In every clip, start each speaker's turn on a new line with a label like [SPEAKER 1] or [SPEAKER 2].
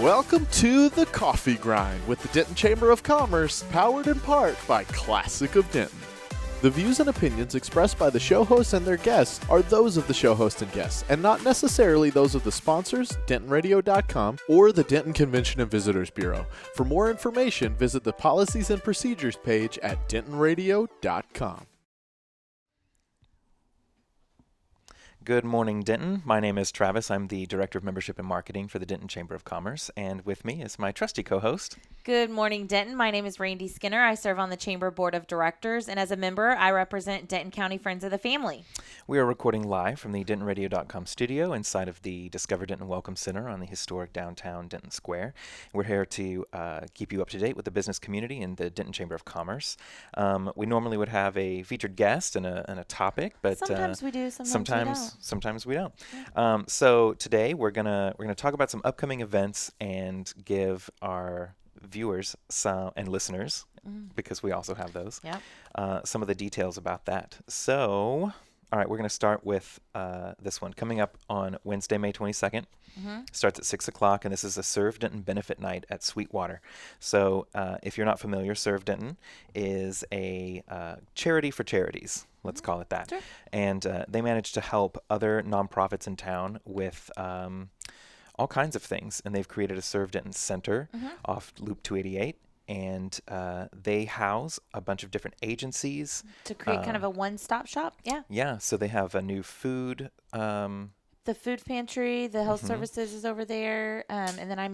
[SPEAKER 1] Welcome to The Coffee Grind with the Denton Chamber of Commerce, powered in part by Classic of Denton. The views and opinions expressed by the show hosts and their guests are those of the show host and guests, and not necessarily those of the sponsors, DentonRadio.com, or the Denton Convention and Visitors Bureau. For more information, visit the Policies and Procedures page at DentonRadio.com.
[SPEAKER 2] Good morning, Denton. My name is Travis. I'm the Director of Membership and Marketing for the Denton Chamber of Commerce, and with me is my trusty co-host.
[SPEAKER 3] Good morning, Denton. My name is Randy Skinner. I serve on the Chamber Board of Directors, and as a member, I represent Denton County Friends of the Family.
[SPEAKER 2] We are recording live from the DentonRadio.com studio inside of the Discover Denton Welcome Center on the historic downtown Denton Square. We're here to keep you up to date with the business community and the Denton Chamber of Commerce. We normally would have a featured guest and a topic, but
[SPEAKER 3] sometimes we do,
[SPEAKER 2] sometimes we don't. Yeah. So today we're gonna talk about some upcoming events and give our viewers and listeners, because we also have those, some of the details about that. So, all right, we're going to start with this one coming up on Wednesday, May 22nd. Starts at 6 o'clock, and this is a Serve Denton Benefit Night at Sweetwater. So if you're not familiar, Serve Denton is a charity for charities. Let's call it that. Sure. And they manage to help other nonprofits in town with all kinds of things. And they've created a Serve Denton Center off Loop 288. And they house a bunch of different agencies. To
[SPEAKER 3] create kind of a one-stop shop,
[SPEAKER 2] Yeah, so they have a new food...
[SPEAKER 3] the food pantry, the health services is over there. And then, I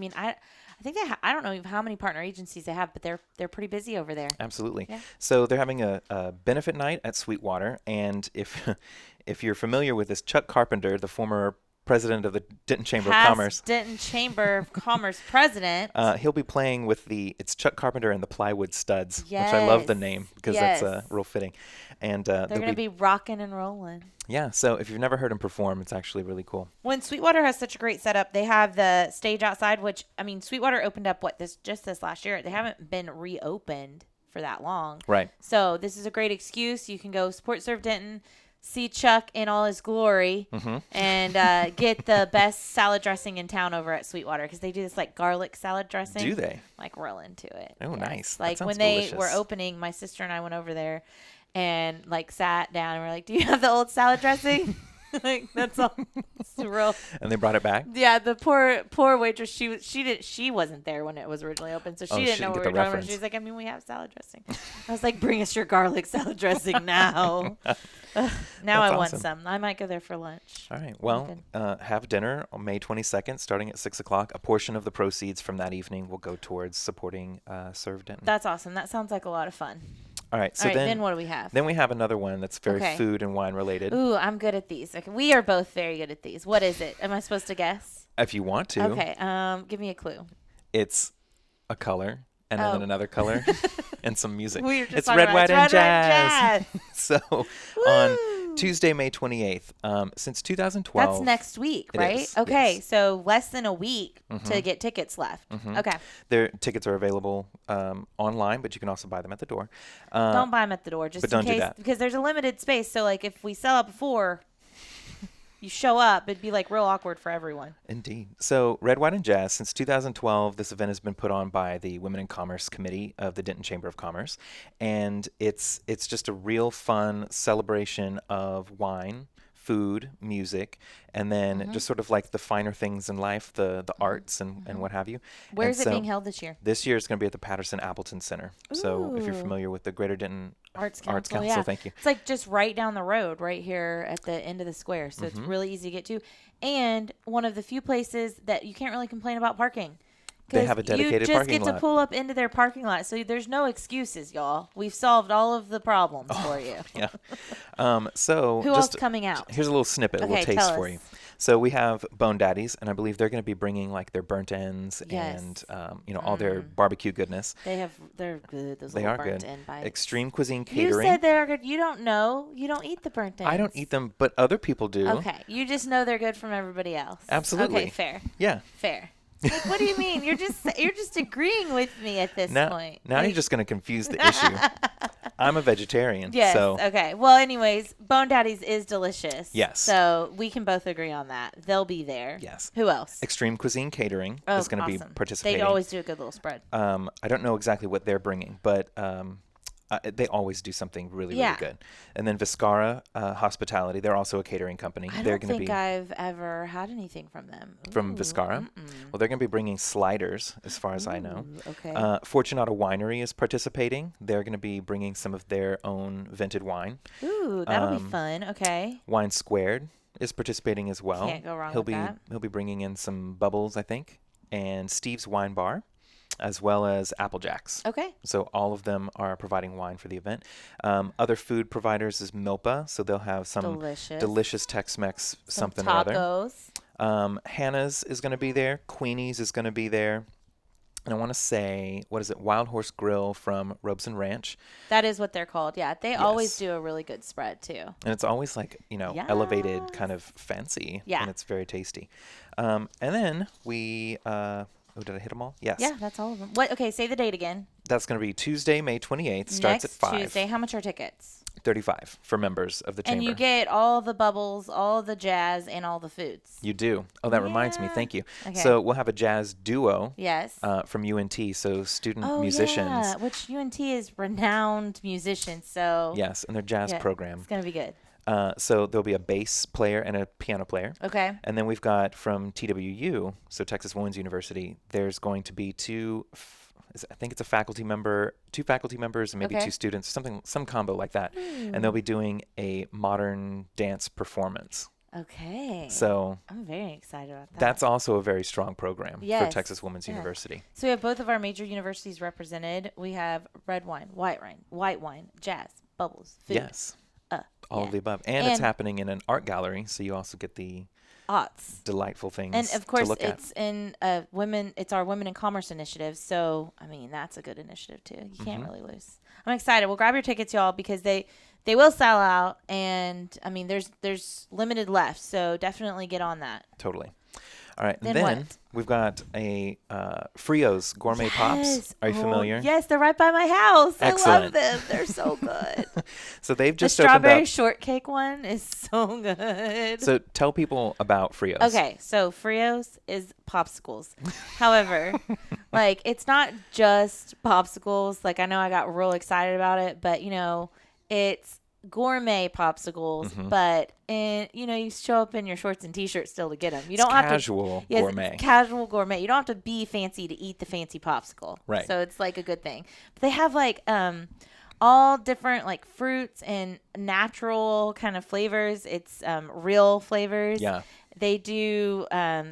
[SPEAKER 3] think they I don't know even how many partner agencies they have, but they're pretty busy over there.
[SPEAKER 2] Absolutely.
[SPEAKER 3] Yeah.
[SPEAKER 2] So they're having a benefit night at Sweetwater. And if you're familiar with this, Chuck Carpenter, the former president of the Denton Chamber of Commerce.
[SPEAKER 3] Denton Chamber of Commerce president.
[SPEAKER 2] He'll be playing with it's Chuck Carpenter and the Plywood Studs, which I love the name because that's real fitting. And
[SPEAKER 3] they're going to be rocking and rolling.
[SPEAKER 2] Yeah, so if you've never heard him perform, it's actually really cool.
[SPEAKER 3] When Sweetwater has such a great setup, they have the stage outside, which, Sweetwater opened up, this last year. They haven't been reopened for that long.
[SPEAKER 2] Right.
[SPEAKER 3] So this is a great excuse. You can go support Serve Denton, see Chuck in all his glory, and get the best salad dressing in town over at Sweetwater, because they do this garlic salad dressing.
[SPEAKER 2] Do they?
[SPEAKER 3] Real into it.
[SPEAKER 2] Oh, yes. Nice.
[SPEAKER 3] Like when they were opening, my sister and I went over there and sat down and we're like, "Do you have the old salad dressing?" That's all. It's real.
[SPEAKER 2] And they brought it back?
[SPEAKER 3] Yeah, the poor waitress, she wasn't there when it was originally open, so she didn't know what we were talking about. She was like, we have salad dressing. I was like, bring us your garlic salad dressing now. Now I want some. I might go there for lunch.
[SPEAKER 2] All right. Well, have dinner on May 22nd, starting at 6 o'clock. A portion of the proceeds from that evening will go towards supporting Serve Denton.
[SPEAKER 3] That's awesome. That sounds like a lot of fun.
[SPEAKER 2] All right. So
[SPEAKER 3] then what do we have?
[SPEAKER 2] Then we have another one that's very food and wine related.
[SPEAKER 3] Ooh, I'm good at these. Okay, we are both very good at these. What is it? Am I supposed to guess?
[SPEAKER 2] If you want to.
[SPEAKER 3] Okay. Give me a clue.
[SPEAKER 2] It's a color and then another color and some music.
[SPEAKER 3] It's
[SPEAKER 2] Red, White, and Jazz. So
[SPEAKER 3] Woo!
[SPEAKER 2] On Tuesday, May 28th, since 2012.
[SPEAKER 3] That's next week, right?
[SPEAKER 2] Is,
[SPEAKER 3] okay,
[SPEAKER 2] yes.
[SPEAKER 3] So less than a week to get tickets left. Okay.
[SPEAKER 2] Their tickets are available online, but you can also buy them at the door.
[SPEAKER 3] Don't buy them at the door, just in case, because there's a limited space. So if we sell out before you show up, it'd be real awkward for everyone.
[SPEAKER 2] Indeed. So Red, White, and Jazz, since 2012, this event has been put on by the Women in Commerce Committee of the Denton Chamber of Commerce. And it's just a real fun celebration of wine, food, music, and then just sort of the finer things in life, the arts and what have you.
[SPEAKER 3] Where is it being held this year?
[SPEAKER 2] This year it's going to be at the Patterson Appleton Center. Ooh. So if you're familiar with the Greater Denton Arts Council,
[SPEAKER 3] yeah.
[SPEAKER 2] Thank you.
[SPEAKER 3] It's just right down the road, right here at the end of the square. So it's really easy to get to. And one of the few places that you can't really complain about parking.
[SPEAKER 2] They have a dedicated parking lot.
[SPEAKER 3] You just get to pull up into their parking lot. So there's no excuses, y'all. We've solved all of the problems for you.
[SPEAKER 2] Yeah. So
[SPEAKER 3] who else coming out?
[SPEAKER 2] Here's a little snippet, a little taste for you. So we have Bone Daddies, and I believe they're going to be bringing their burnt ends and all their barbecue goodness.
[SPEAKER 3] They're good. Those
[SPEAKER 2] they
[SPEAKER 3] little
[SPEAKER 2] are
[SPEAKER 3] burnt
[SPEAKER 2] good.
[SPEAKER 3] end bites.
[SPEAKER 2] Extreme Cuisine Catering.
[SPEAKER 3] You said they're good. You don't know. You don't eat the burnt ends.
[SPEAKER 2] I don't eat them, but other people do.
[SPEAKER 3] Okay. You just know they're good from everybody else.
[SPEAKER 2] Absolutely.
[SPEAKER 3] Okay. Fair.
[SPEAKER 2] Yeah.
[SPEAKER 3] Fair. What do you mean? You're just agreeing with me at this point.
[SPEAKER 2] Now you're just going to confuse the issue. I'm a vegetarian.
[SPEAKER 3] Yes.
[SPEAKER 2] So.
[SPEAKER 3] Okay. Well, anyways, Bone Daddies is delicious.
[SPEAKER 2] Yes.
[SPEAKER 3] So we can both agree on that. They'll be there.
[SPEAKER 2] Yes.
[SPEAKER 3] Who else?
[SPEAKER 2] Extreme Cuisine Catering is going to be participating.
[SPEAKER 3] They always do a good little spread.
[SPEAKER 2] I don't know exactly what they're bringing, but they always do something really, really good. And then Viscara Hospitality, they're also a catering company.
[SPEAKER 3] I don't think I've ever had anything from them.
[SPEAKER 2] From Viscara? Well, they're going to be bringing sliders, as far as I know.
[SPEAKER 3] Okay.
[SPEAKER 2] Fortunato Winery is participating. They're going to be bringing some of their own vented wine.
[SPEAKER 3] Ooh, that'll be fun. Okay.
[SPEAKER 2] Wine Squared is participating as well.
[SPEAKER 3] Can't go wrong with that.
[SPEAKER 2] He'll be bringing in some bubbles, I think, and Steve's Wine Bar, as well as Applejacks.
[SPEAKER 3] Okay.
[SPEAKER 2] So all of them are providing wine for the event. Other food providers is Milpa, so they'll have some delicious Tex-Mex something or other.
[SPEAKER 3] Tacos.
[SPEAKER 2] Hannah's is going to be there. Queenie's is going to be there. And I want to say, what is it? Wild Horse Grill from Robeson Ranch.
[SPEAKER 3] That is what they're called. Yeah, they always do a really good spread too.
[SPEAKER 2] And it's always like, elevated, kind of fancy.
[SPEAKER 3] Yeah.
[SPEAKER 2] And it's very tasty. And then we... did I hit them all? Yes.
[SPEAKER 3] Yeah, that's all of them. What? Okay, say the date again.
[SPEAKER 2] That's going to be Tuesday, May 28th. Starts at 5.
[SPEAKER 3] Next Tuesday. How much are tickets?
[SPEAKER 2] $35 for members of the chamber.
[SPEAKER 3] And you get all the bubbles, all the jazz, and all the foods.
[SPEAKER 2] You do. Oh, that reminds me. Thank you.
[SPEAKER 3] Okay.
[SPEAKER 2] So we'll have a jazz duo.
[SPEAKER 3] Yes.
[SPEAKER 2] From UNT, so student musicians.
[SPEAKER 3] Yeah, which UNT is renowned musicians. So.
[SPEAKER 2] Yes, and their jazz program.
[SPEAKER 3] It's gonna be good.
[SPEAKER 2] So there'll be a bass player and a piano player.
[SPEAKER 3] Okay.
[SPEAKER 2] And then we've got from TWU, so Texas Women's University, there's going to be I think it's a faculty member, 2 faculty members, and maybe 2 students, some combo like that. And they'll be doing a modern dance performance.
[SPEAKER 3] Okay.
[SPEAKER 2] So
[SPEAKER 3] I'm very excited about that.
[SPEAKER 2] That's also a very strong program for Texas Women's
[SPEAKER 3] Yeah.
[SPEAKER 2] University.
[SPEAKER 3] So we have both of our major universities represented. We have red wine, white wine, jazz, bubbles, food.
[SPEAKER 2] Yes. All of the above. And it's happening in an art gallery, so you also get the delightful things
[SPEAKER 3] and of course
[SPEAKER 2] to look
[SPEAKER 3] it's
[SPEAKER 2] at.
[SPEAKER 3] in it's our Women in Commerce initiative, so I mean that's a good initiative too. You can't really lose. I'm excited. Well, grab your tickets, y'all, because they will sell out, and I mean there's limited left, so definitely get on that.
[SPEAKER 2] Totally. All right,
[SPEAKER 3] Then
[SPEAKER 2] then
[SPEAKER 3] what?
[SPEAKER 2] we've got a Frio's Gourmet Pops. Are you familiar?
[SPEAKER 3] Yes, they're right by my house.
[SPEAKER 2] Excellent.
[SPEAKER 3] I love them. They're so good.
[SPEAKER 2] So they've
[SPEAKER 3] The
[SPEAKER 2] just opened
[SPEAKER 3] strawberry
[SPEAKER 2] up.
[SPEAKER 3] shortcake one is so good.
[SPEAKER 2] So tell people about Frio's.
[SPEAKER 3] Okay, so Frio's is popsicles. However, like it's not just popsicles. Like I know I got real excited about it, but it's gourmet popsicles, but you show up in your shorts and t-shirts still to get them. You don't have
[SPEAKER 2] casual
[SPEAKER 3] to
[SPEAKER 2] gourmet.
[SPEAKER 3] It's casual gourmet. You don't have to be fancy to eat the fancy popsicle.
[SPEAKER 2] Right.
[SPEAKER 3] So it's like a good thing. But they have like all different like fruits and natural kind of flavors. It's real flavors.
[SPEAKER 2] Yeah.
[SPEAKER 3] They do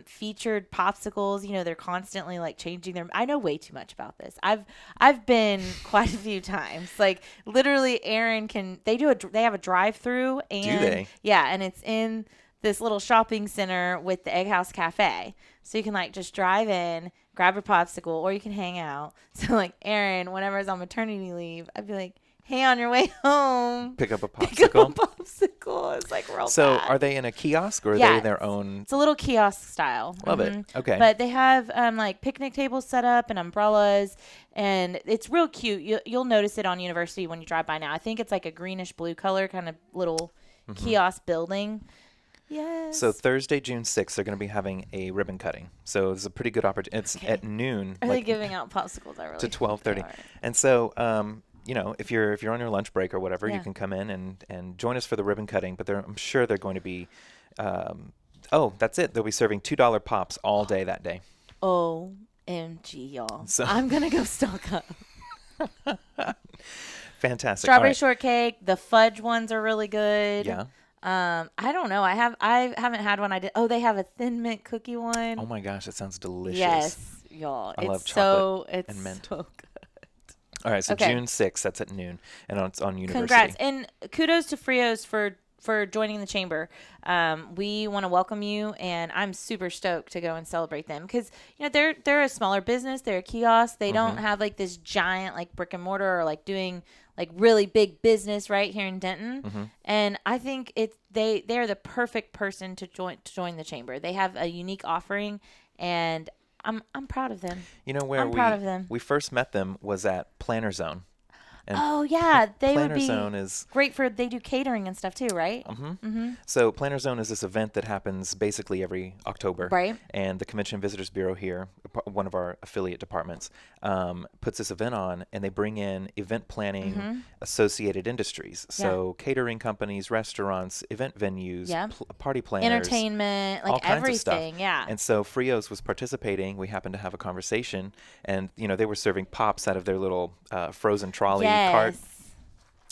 [SPEAKER 3] featured popsicles. They're constantly like changing their. I know way too much about this. I've been quite a few times. Like literally, Aaron can. They have a drive-through, and
[SPEAKER 2] do they?
[SPEAKER 3] Yeah, and it's in this little shopping center with the Egg House Cafe. So you can like just drive in, grab your popsicle, or you can hang out. So like Aaron, whenever I was on maternity leave, I'd be like, hey, on your way home,
[SPEAKER 2] Pick up a popsicle.
[SPEAKER 3] pick up a popsicle. It's like real
[SPEAKER 2] So
[SPEAKER 3] bad.
[SPEAKER 2] are they in a kiosk or are they their own?
[SPEAKER 3] It's a little kiosk style.
[SPEAKER 2] Love it. Okay.
[SPEAKER 3] But they have like picnic tables set up and umbrellas, and it's real cute. You'll notice it on University when you drive by now. I think it's like a greenish blue color kind of little kiosk building. Yes.
[SPEAKER 2] So Thursday, June 6th, they're going to be having a ribbon cutting. So it's a pretty good opportunity. It's at noon.
[SPEAKER 3] Are they giving out popsicles? I really
[SPEAKER 2] to 12:30.
[SPEAKER 3] are.
[SPEAKER 2] And so if you're on your lunch break or whatever, you can come in and join us for the ribbon cutting. But I'm sure they're going to be, that's it. They'll be serving $2 pops all day that day.
[SPEAKER 3] OMG, y'all!
[SPEAKER 2] So
[SPEAKER 3] I'm gonna go stock up.
[SPEAKER 2] Fantastic.
[SPEAKER 3] Strawberry
[SPEAKER 2] All right.
[SPEAKER 3] shortcake. The fudge ones are really good.
[SPEAKER 2] Yeah.
[SPEAKER 3] I don't know. I haven't had one. They have a Thin Mint cookie one.
[SPEAKER 2] Oh my gosh, that sounds delicious.
[SPEAKER 3] Yes, y'all.
[SPEAKER 2] I love
[SPEAKER 3] chocolate
[SPEAKER 2] and mint.
[SPEAKER 3] So good.
[SPEAKER 2] All right, so
[SPEAKER 3] Okay.
[SPEAKER 2] June 6th, that's at noon, and it's on University.
[SPEAKER 3] Congrats, and kudos to Frio's for joining the chamber. We want to welcome you, and I'm super stoked to go and celebrate them because they're a smaller business. They're a kiosk. They don't have like this giant like brick and mortar or like doing like really big business right here in Denton. And I think they're the perfect person to join the chamber. They have a unique offering, and I'm proud of them.
[SPEAKER 2] You know where
[SPEAKER 3] I'm proud of them.
[SPEAKER 2] we first met them was at Planner Zone. And
[SPEAKER 3] they
[SPEAKER 2] Planner
[SPEAKER 3] would be
[SPEAKER 2] Zone is
[SPEAKER 3] great for, they do catering and stuff too, right?
[SPEAKER 2] So Planner Zone is this event that happens basically every October.
[SPEAKER 3] Right.
[SPEAKER 2] And the Convention and Visitors Bureau here, one of our affiliate departments, puts this event on, and they bring in event planning associated industries. So catering companies, restaurants, event venues, party planners.
[SPEAKER 3] Entertainment, like
[SPEAKER 2] all kinds
[SPEAKER 3] everything,
[SPEAKER 2] of stuff. And so Frios was participating. We happened to have a conversation, and they were serving pops out of their little frozen trolley cart.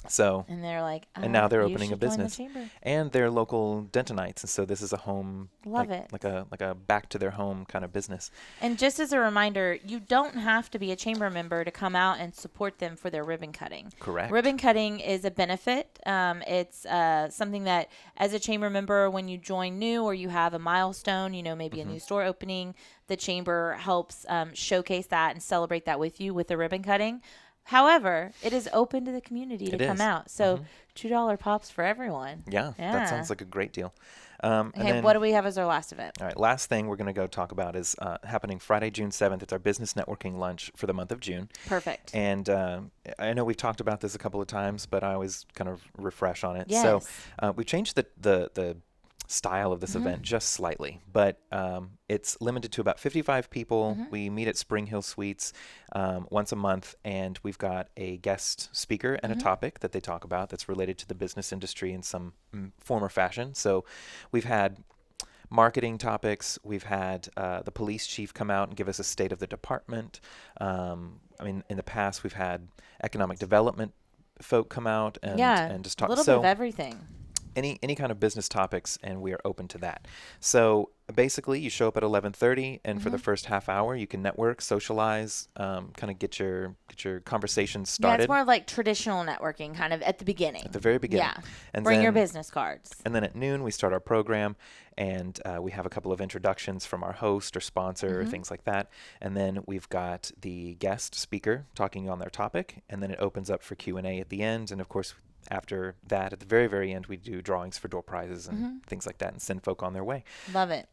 [SPEAKER 2] So
[SPEAKER 3] and they're like,
[SPEAKER 2] and now they're opening a business, and they're local Dentonites, and so this is a home, like a back to their home kind of business.
[SPEAKER 3] And just as a reminder, you don't have to be a chamber member to come out and support them for their ribbon cutting.
[SPEAKER 2] Correct.
[SPEAKER 3] Ribbon cutting is a benefit. It's something that, as a chamber member, when you join new or you have a milestone, maybe a new store opening, the chamber helps showcase that and celebrate that with you with the ribbon cutting. However, it is open to the community to come out. So $2 pops for everyone.
[SPEAKER 2] Yeah, that sounds like a great deal.
[SPEAKER 3] Okay, what do we have as our last event?
[SPEAKER 2] All right, last thing we're going to go talk about is happening Friday, June 7th. It's our business networking lunch for the month of June.
[SPEAKER 3] Perfect.
[SPEAKER 2] And I know we've talked about this a couple of times, but I always kind of refresh on it.
[SPEAKER 3] Yes.
[SPEAKER 2] So we changed the style of this event just slightly, but it's limited to about 55 people. We meet at Spring Hill Suites once a month, and we've got a guest speaker and a topic that they talk about that's related to the business industry in some form or fashion. So we've had marketing topics. We've had the police chief come out and give us a state of the department. In the past, we've had economic development folk come out and just talk.
[SPEAKER 3] A little bit of everything.
[SPEAKER 2] Any kind of business topics, and we are open to that. So basically, you show up at 11:30, and for the first half hour, you can network, socialize, kind of get your conversations started.
[SPEAKER 3] Yeah, it's more of like traditional networking, kind of at the beginning.
[SPEAKER 2] At the very beginning.
[SPEAKER 3] Yeah.
[SPEAKER 2] And
[SPEAKER 3] bring your business cards.
[SPEAKER 2] And then at noon, we start our program, and we have a couple of introductions from our host or sponsor, things like that. And then we've got the guest speaker talking on their topic, and then it opens up for Q&A at the end. And of course, after that, at the very, very end, we do drawings for door prizes and things like that and send folk on their way.
[SPEAKER 3] Love it.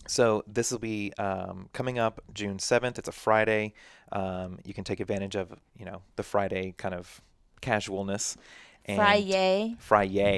[SPEAKER 2] So this will be coming up June 7th. It's a Friday. You can take advantage of, the Friday kind of casualness. Friday.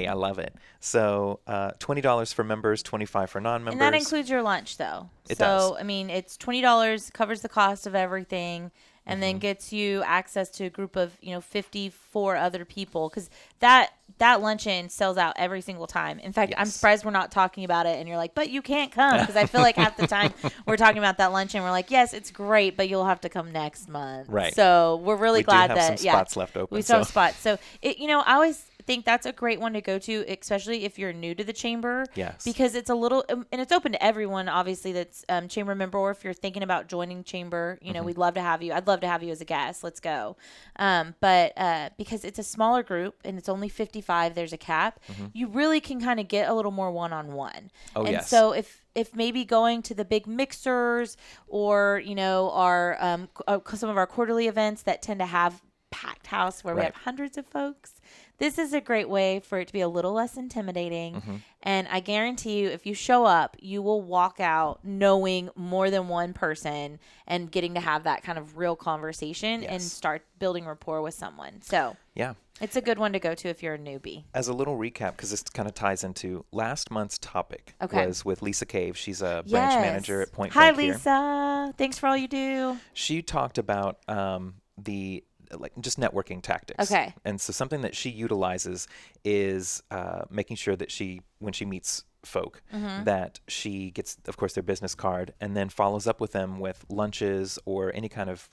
[SPEAKER 2] I love it. So $20 for members, $25 for non-members.
[SPEAKER 3] And that includes your lunch, though.
[SPEAKER 2] It does.
[SPEAKER 3] It's $20, covers the cost of everything, and then gets you access to a group of 54 other people, because that luncheon sells out every single time. In fact, I'm surprised we're not talking about it and you're like, but you can't come, because I feel like half the time we're talking about that luncheon, we're like, yes, it's great, but you'll have to come next month.
[SPEAKER 2] Right.
[SPEAKER 3] So we're really glad that
[SPEAKER 2] some spots left open.
[SPEAKER 3] We still have spots. So I always think that's a great one to go to, especially if you're new to the chamber.
[SPEAKER 2] Yes.
[SPEAKER 3] Because it's a little, and it's open to everyone, obviously, that's chamber member, or if you're thinking about joining chamber, we'd love to have you. I'd love to have you as a guest. Let's go. But because it's a smaller group and it's only 55, there's a cap, you really can kind of get a little more one-on-one.
[SPEAKER 2] Oh,
[SPEAKER 3] and so if maybe going to the big mixers or, our some of our quarterly events that tend to have packed house where we have hundreds of folks, this is a great way for it to be a little less intimidating. And I guarantee you, if you show up, you will walk out knowing more than one person and getting to have that kind of real conversation and start building rapport with someone. So it's a good one to go to if you're a newbie.
[SPEAKER 2] As a little recap, because this kind of ties into last month's topic, was with Lisa Cave. She's a branch manager at Point Bank here.
[SPEAKER 3] Hi, Lisa. Thanks for all you do.
[SPEAKER 2] She talked about just networking tactics.
[SPEAKER 3] Okay.
[SPEAKER 2] And so something that she utilizes is making sure that when she meets folk, that she gets, of course, their business card, and then follows up with them with lunches or any kind of,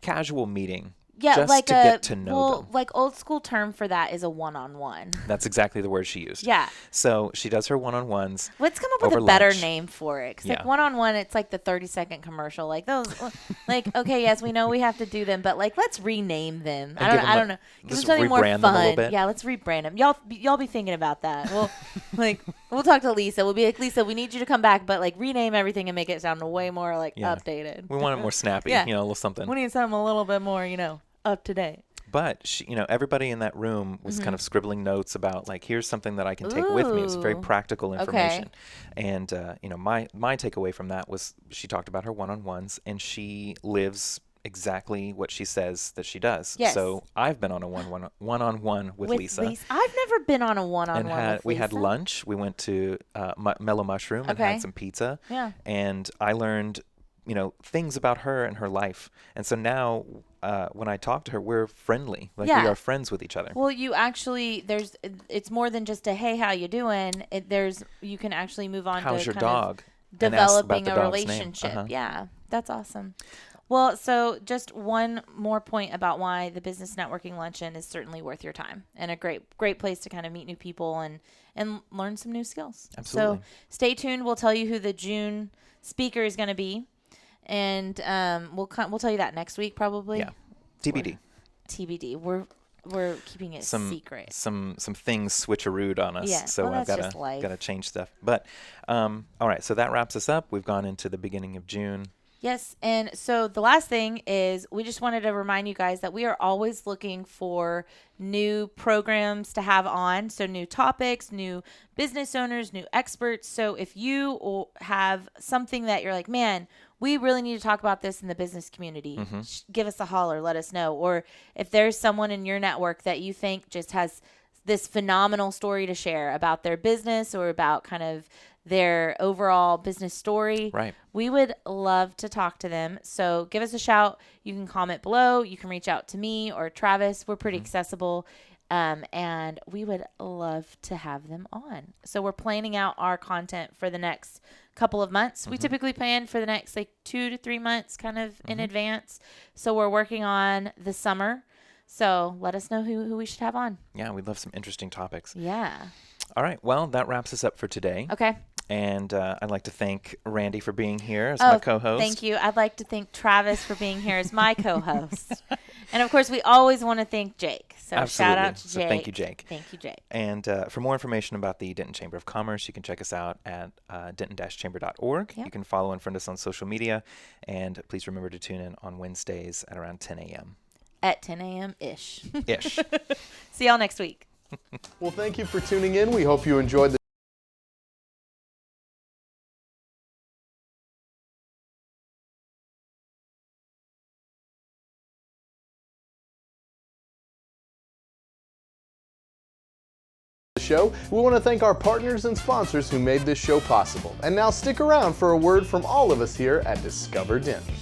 [SPEAKER 2] casual meeting.
[SPEAKER 3] Yeah,
[SPEAKER 2] just
[SPEAKER 3] like
[SPEAKER 2] to get to know them.
[SPEAKER 3] Like old school term for that is a one-on-one.
[SPEAKER 2] That's exactly the word she used.
[SPEAKER 3] Yeah.
[SPEAKER 2] So she does her one-on-ones.
[SPEAKER 3] Let's come up with a better name for it. Because like one-on-one, it's like the 30-second commercial. Like those, like, okay, yes, we know we have to do them, but like, let's rename them. I don't know. Give them something more fun. Them a little bit. Yeah, let's rebrand them. Y'all be thinking about that. We'll talk to Lisa. We'll be like, Lisa, we need you to come back, but like rename everything and make it sound way more like updated.
[SPEAKER 2] We want it more snappy. A little something.
[SPEAKER 3] We need something a little bit more, up to date.
[SPEAKER 2] But she, everybody in that room was kind of scribbling notes about like, here's something that I can take with me. It was very practical information. Okay. And my takeaway from that was she talked about her one-on-ones, and she lives exactly what she says that she does.
[SPEAKER 3] Yes.
[SPEAKER 2] So I've been on a one-on-one with Lisa.
[SPEAKER 3] I've never been on a one-on-one with Lisa.
[SPEAKER 2] We had lunch. We went to Mellow Mushroom and had some pizza.
[SPEAKER 3] Yeah.
[SPEAKER 2] And I learned, things about her and her life. And so now when I talk to her, we're friendly. Like we are friends with each other.
[SPEAKER 3] Well, you actually, it's more than just a, hey, how you doing? You can actually move on
[SPEAKER 2] How's
[SPEAKER 3] to
[SPEAKER 2] your
[SPEAKER 3] kind
[SPEAKER 2] dog?
[SPEAKER 3] of developing a relationship. Yeah, that's awesome. Well, so just one more point about why the Business Networking Luncheon is certainly worth your time and a great place to kind of meet new people and learn some new skills.
[SPEAKER 2] Absolutely.
[SPEAKER 3] So stay tuned. We'll tell you who the June speaker is going to be. And we'll tell you that next week probably.
[SPEAKER 2] Yeah. TBD.
[SPEAKER 3] TBD. We're keeping it secret.
[SPEAKER 2] Some things switcherooed on us.
[SPEAKER 3] Yeah.
[SPEAKER 2] So I've gotta change stuff. But all right, so that wraps us up. We've gone into the beginning of June.
[SPEAKER 3] Yes, and so the last thing is we just wanted to remind you guys that we are always looking for new programs to have on, so new topics, new business owners, new experts. So if you have something that you're like, man, we really need to talk about this in the business community, give us a holler, let us know. Or if there's someone in your network that you think just has this phenomenal story to share about their business or about kind of their overall business story,
[SPEAKER 2] right,
[SPEAKER 3] we would love to talk to them. So give us a shout. You can comment below. You can reach out to me or Travis. We're pretty accessible. And we would love to have them on. So we're planning out our content for the next couple of months. We typically plan for the next 2 to 3 months kind of in advance. So we're working on the summer. So let us know who we should have on.
[SPEAKER 2] Yeah, we'd love some interesting topics.
[SPEAKER 3] Yeah.
[SPEAKER 2] All right. Well, that wraps us up for today.
[SPEAKER 3] Okay.
[SPEAKER 2] And I'd like to thank Randy for being here as my co-host.
[SPEAKER 3] Thank you. I'd like to thank Travis for being here as my co-host. And, of course, we always want to thank Jake. So
[SPEAKER 2] Absolutely.
[SPEAKER 3] Shout out to Jake.
[SPEAKER 2] So thank you, Jake.
[SPEAKER 3] Thank you, Jake.
[SPEAKER 2] And for more information about the Denton Chamber of Commerce, you can check us out at denton-chamber.org.
[SPEAKER 3] Yep.
[SPEAKER 2] You can follow and friend us on social media. And please remember to tune in on Wednesdays at around 10 a.m.
[SPEAKER 3] At 10 a.m.-ish.
[SPEAKER 2] Ish.
[SPEAKER 3] See y'all next week.
[SPEAKER 1] Well, thank you for tuning in. We hope you enjoyed the show. We want to thank our partners and sponsors who made this show possible. And now stick around for a word from all of us here at Discover Denton.